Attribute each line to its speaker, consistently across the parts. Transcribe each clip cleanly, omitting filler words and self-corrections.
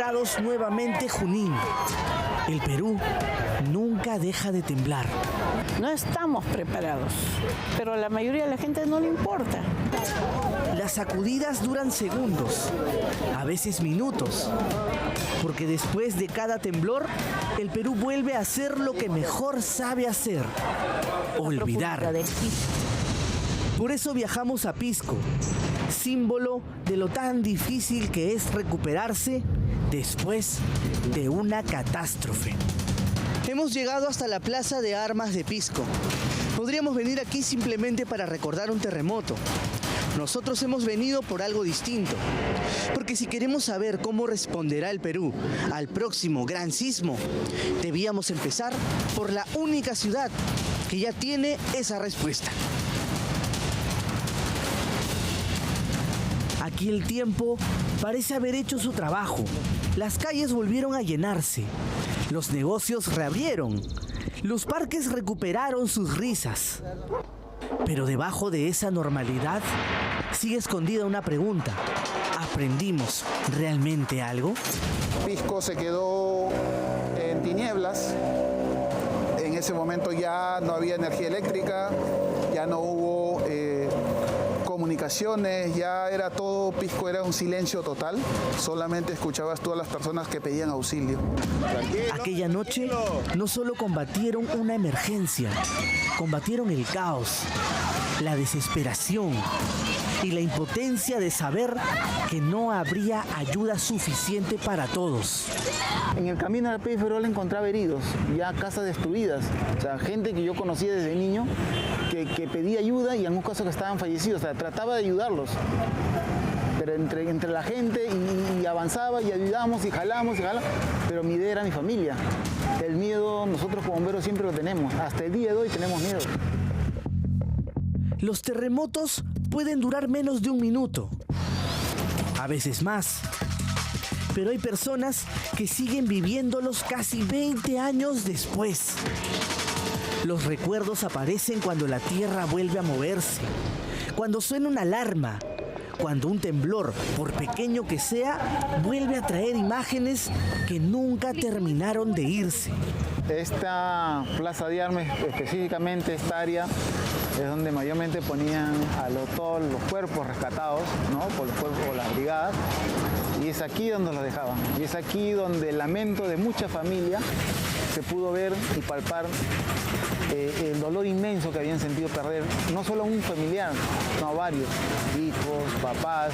Speaker 1: preparados nuevamente Junín. El Perú nunca deja de temblar.
Speaker 2: No estamos preparados, pero a la mayoría de la gente no le importa.
Speaker 1: Las sacudidas duran segundos, a veces minutos, porque después de cada temblor, el Perú vuelve a hacer lo que mejor sabe hacer: olvidar. Por eso viajamos a Pisco, símbolo de lo tan difícil que es recuperarse después de una catástrofe. Hemos llegado hasta la Plaza de Armas de Pisco. Podríamos venir aquí simplemente para recordar un terremoto. Nosotros hemos venido por algo distinto, porque si queremos saber cómo responderá el Perú al próximo gran sismo, debíamos empezar por la única ciudad que ya tiene esa respuesta. Aquí el tiempo parece haber hecho su trabajo. Las calles volvieron a llenarse, los negocios reabrieron, los parques recuperaron sus risas. Pero debajo de esa normalidad sigue escondida una pregunta: ¿aprendimos realmente algo?
Speaker 3: Pisco se quedó en tinieblas. En ese momento ya no había energía eléctrica, ya no hubo comunicaciones, ya era todo, Pisco era un silencio total. Solamente escuchabas tú a las personas que pedían auxilio.
Speaker 1: Aquella noche no solo combatieron una emergencia, combatieron el caos, la desesperación y la impotencia de saber que no habría ayuda suficiente para todos.
Speaker 4: En el camino a la Pedro Ferola encontraba heridos, ya casas destruidas, o sea, gente que yo conocía desde niño que pedía ayuda y en algunos casos que estaban fallecidos, o sea, trataba de ayudarlos. Pero entre la gente y avanzaba y ayudamos y jalamos, pero mi idea era mi familia. El miedo nosotros como bomberos siempre lo tenemos, hasta el día de hoy tenemos miedo.
Speaker 1: Los terremotos pueden durar menos de un minuto, a veces más. Pero hay personas que siguen viviéndolos casi 20 años después. Los recuerdos aparecen cuando la tierra vuelve a moverse, cuando suena una alarma, cuando un temblor, por pequeño que sea, vuelve a traer imágenes que nunca terminaron de irse.
Speaker 4: Esta Plaza de Armas, específicamente esta área, es donde mayormente ponían a todos los cuerpos rescatados, ¿no? Por los cuerpos de las brigadas, y es aquí donde los dejaban. Y es aquí donde el lamento de mucha familia se pudo ver y palpar el dolor inmenso que habían sentido perder, no solo a un familiar, sino a varios, hijos, papás,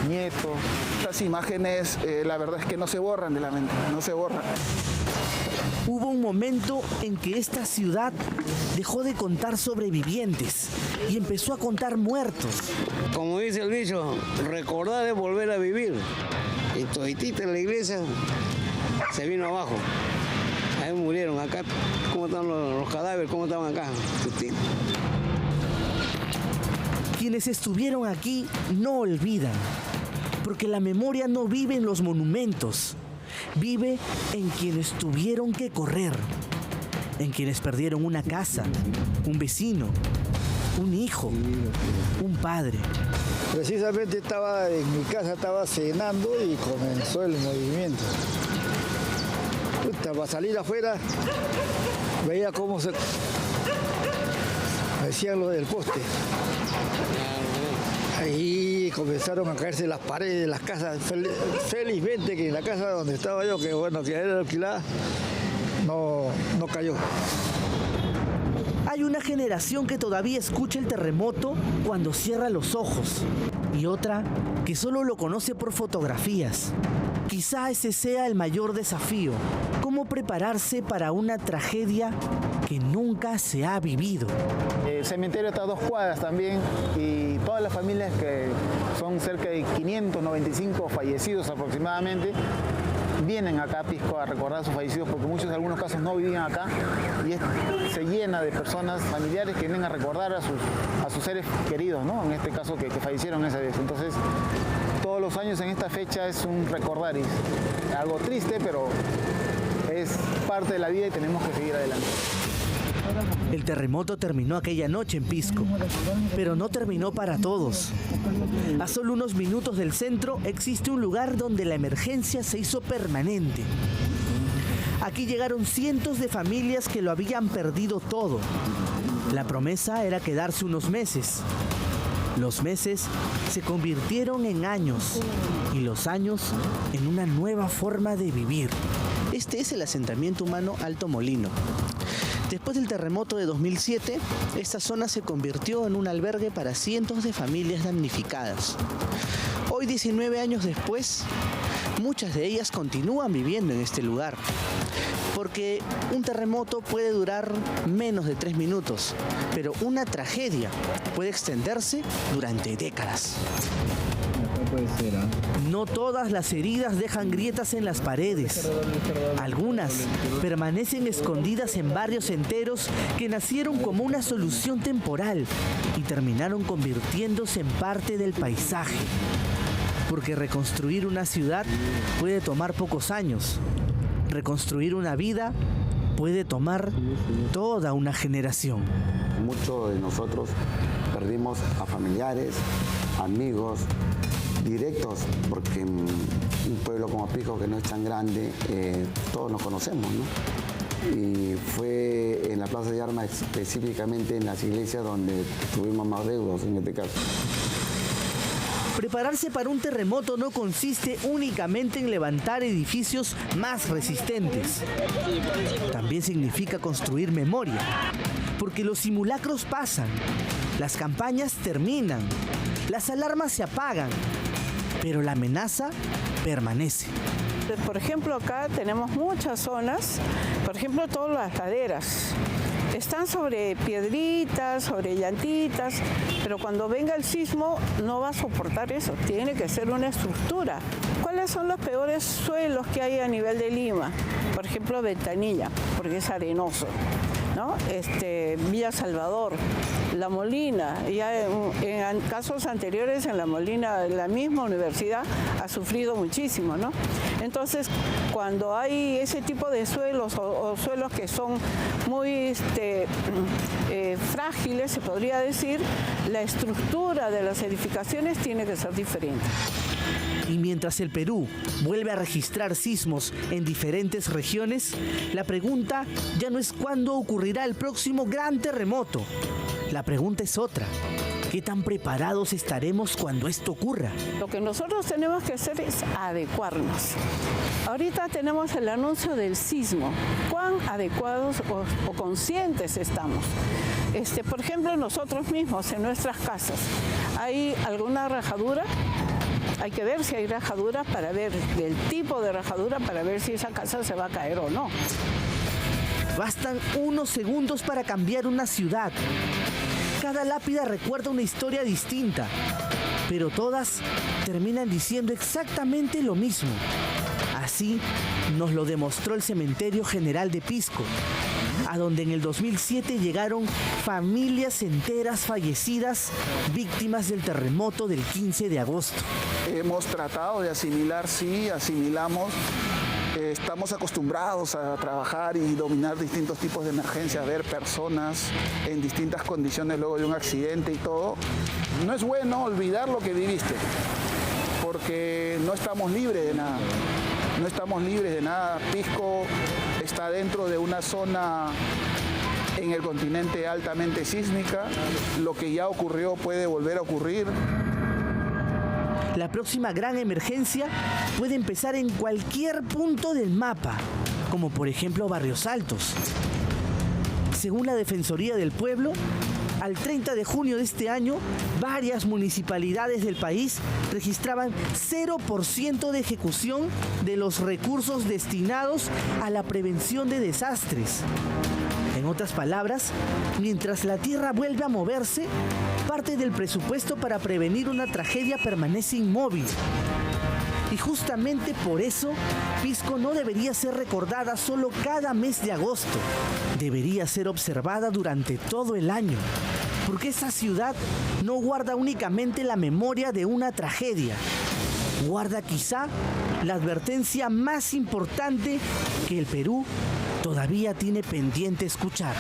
Speaker 4: nietos.
Speaker 3: Estas imágenes, la verdad es que no se borran de la mente, no se borran.
Speaker 1: Hubo un momento en que esta ciudad dejó de contar sobrevivientes y empezó a contar muertos.
Speaker 5: Como dice el dicho, recordar es volver a vivir. Y toditita en la iglesia se vino abajo. Ahí murieron acá. ¿Cómo están los cadáveres? ¿Cómo estaban acá?
Speaker 1: Quienes estuvieron aquí no olvidan, porque la memoria no vive en los monumentos, vive en quienes tuvieron que correr, en quienes perdieron una casa, un vecino, un hijo, un padre.
Speaker 6: Precisamente estaba en mi casa, estaba cenando y comenzó el movimiento. Para salir afuera, veía cómo se decían lo del poste. Ahí comenzaron a caerse las paredes de las casas. Felizmente que en la casa donde estaba yo, que bueno, que era alquilada, no cayó.
Speaker 1: Hay una generación que todavía escucha el terremoto cuando cierra los ojos y otra que solo lo conoce por fotografías. Quizá ese sea el mayor desafío: cómo prepararse para una tragedia que nunca se ha vivido.
Speaker 4: El cementerio está a 2 cuadras también y todas las familias, que son cerca de 595 fallecidos aproximadamente, vienen acá a Pisco a recordar a sus fallecidos, porque muchos en algunos casos no vivían acá, y se llena de personas, familiares que vienen a recordar a sus seres queridos, ¿no? En este caso que fallecieron esa vez. Entonces, todos los años en esta fecha es un recordaris, algo triste, pero es parte de la vida y tenemos que seguir adelante.
Speaker 1: El terremoto terminó aquella noche en Pisco, pero no terminó para todos. A solo unos minutos del centro existe un lugar donde la emergencia se hizo permanente. Aquí llegaron cientos de familias que lo habían perdido todo. La promesa era quedarse unos meses. Los meses se convirtieron en años y los años en una nueva forma de vivir. Este es el asentamiento humano Alto Molino. Después del terremoto de 2007, esta zona se convirtió en un albergue para cientos de familias damnificadas. Hoy, 19 años después, muchas de ellas continúan viviendo en este lugar, porque un terremoto puede durar menos de 3 minutos, pero una tragedia puede extenderse durante décadas. No todas las heridas dejan grietas en las paredes. Algunas permanecen escondidas en barrios enteros que nacieron como una solución temporal y terminaron convirtiéndose en parte del paisaje. Porque reconstruir una ciudad puede tomar pocos años. Reconstruir una vida puede tomar toda una generación.
Speaker 7: Muchos de nosotros perdimos a familiares, amigos directos, porque en un pueblo como Pisco, que no es tan grande, todos nos conocemos, ¿no? Y fue en la Plaza de Armas, específicamente en las iglesias, donde tuvimos más deudos en este caso.
Speaker 1: Prepararse para un terremoto no consiste únicamente en levantar edificios más resistentes. También significa construir memoria, porque los simulacros pasan, las campañas terminan, las alarmas se apagan, pero la amenaza permanece.
Speaker 2: Por ejemplo, acá tenemos muchas zonas, por ejemplo, todas las laderas. Están sobre piedritas, sobre llantitas, pero cuando venga el sismo no va a soportar eso, tiene que ser una estructura. ¿Cuáles son los peores suelos que hay a nivel de Lima? Por ejemplo, Ventanilla, porque es arenoso, ¿no? Villa Salvador, La Molina, ya en casos anteriores en La Molina, la misma universidad ha sufrido muchísimo, ¿no? Entonces, cuando hay ese tipo de suelos o suelos que son muy frágiles, se podría decir, la estructura de las edificaciones tiene que ser diferente.
Speaker 1: Y mientras el Perú vuelve a registrar sismos en diferentes regiones, la pregunta ya no es cuándo ocurrirá el próximo gran terremoto. La pregunta es otra. ¿Qué tan preparados estaremos cuando esto ocurra?
Speaker 2: Lo que nosotros tenemos que hacer es adecuarnos. Ahorita tenemos el anuncio del sismo. ¿Cuán adecuados o conscientes estamos? Por ejemplo, nosotros mismos en nuestras casas, ¿hay alguna rajadura? Hay que ver si hay rajadura para ver el tipo de rajadura para ver si esa casa se va a caer o no.
Speaker 1: Bastan unos segundos para cambiar una ciudad. Cada lápida recuerda una historia distinta, pero todas terminan diciendo exactamente lo mismo. Así nos lo demostró el Cementerio General de Pisco, a donde en el 2007 llegaron familias enteras fallecidas, víctimas del terremoto del 15 de agosto.
Speaker 3: Hemos tratado de asimilar, sí, asimilamos. Estamos acostumbrados a trabajar y dominar distintos tipos de emergencias, ver personas en distintas condiciones luego de un accidente y todo. No es bueno olvidar lo que viviste, porque no estamos libres de nada. No estamos libres de nada. Pisco está dentro de una zona en el continente altamente sísmica. Lo que ya ocurrió puede volver a ocurrir.
Speaker 1: La próxima gran emergencia puede empezar en cualquier punto del mapa, como por ejemplo Barrios Altos. Según la Defensoría del Pueblo, al 30 de junio de este año, varias municipalidades del país registraban 0% de ejecución de los recursos destinados a la prevención de desastres. En otras palabras, mientras la tierra vuelve a moverse, parte del presupuesto para prevenir una tragedia permanece inmóvil. Y justamente por eso, Pisco no debería ser recordada solo cada mes de agosto. Debería ser observada durante todo el año. Porque esa ciudad no guarda únicamente la memoria de una tragedia. Guarda quizá la advertencia más importante que el Perú todavía tiene pendiente escuchar.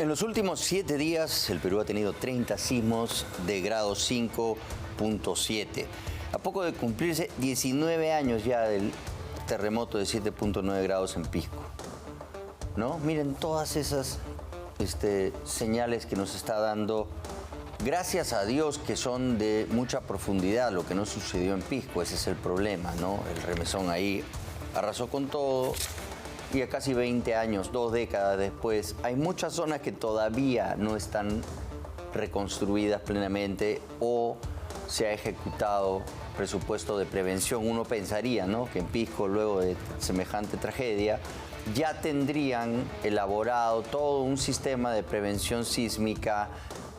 Speaker 8: En los últimos 7 días, el Perú ha tenido 30 sismos de grado 5.7. A poco de cumplirse 19 años ya del terremoto de 7.9 grados en Pisco. ¿No? Miren todas esas señales que nos está dando, gracias a Dios, que son de mucha profundidad, lo que no sucedió en Pisco, ese es el problema, ¿no? El remesón ahí arrasó con todo y a casi 20 años, 2 décadas después, hay muchas zonas que todavía no están reconstruidas plenamente o se ha ejecutado presupuesto de prevención. Uno pensaría, ¿no?, que en Pisco, luego de semejante tragedia, ya tendrían elaborado todo un sistema de prevención sísmica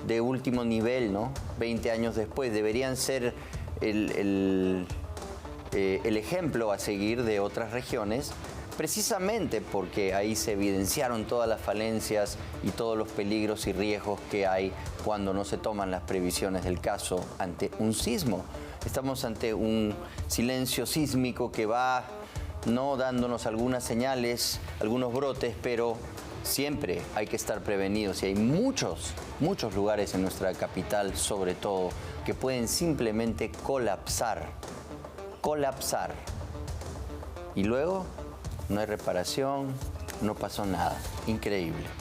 Speaker 8: de último nivel, ¿no? 20 años después deberían ser el ejemplo a seguir de otras regiones, precisamente porque ahí se evidenciaron todas las falencias y todos los peligros y riesgos que hay cuando no se toman las previsiones del caso ante un sismo. Estamos ante un silencio sísmico que va, ¿no?, dándonos algunas señales, algunos brotes, pero siempre hay que estar prevenidos y hay muchos lugares en nuestra capital, sobre todo, que pueden simplemente colapsar. Y luego no hay reparación, no pasó nada. Increíble.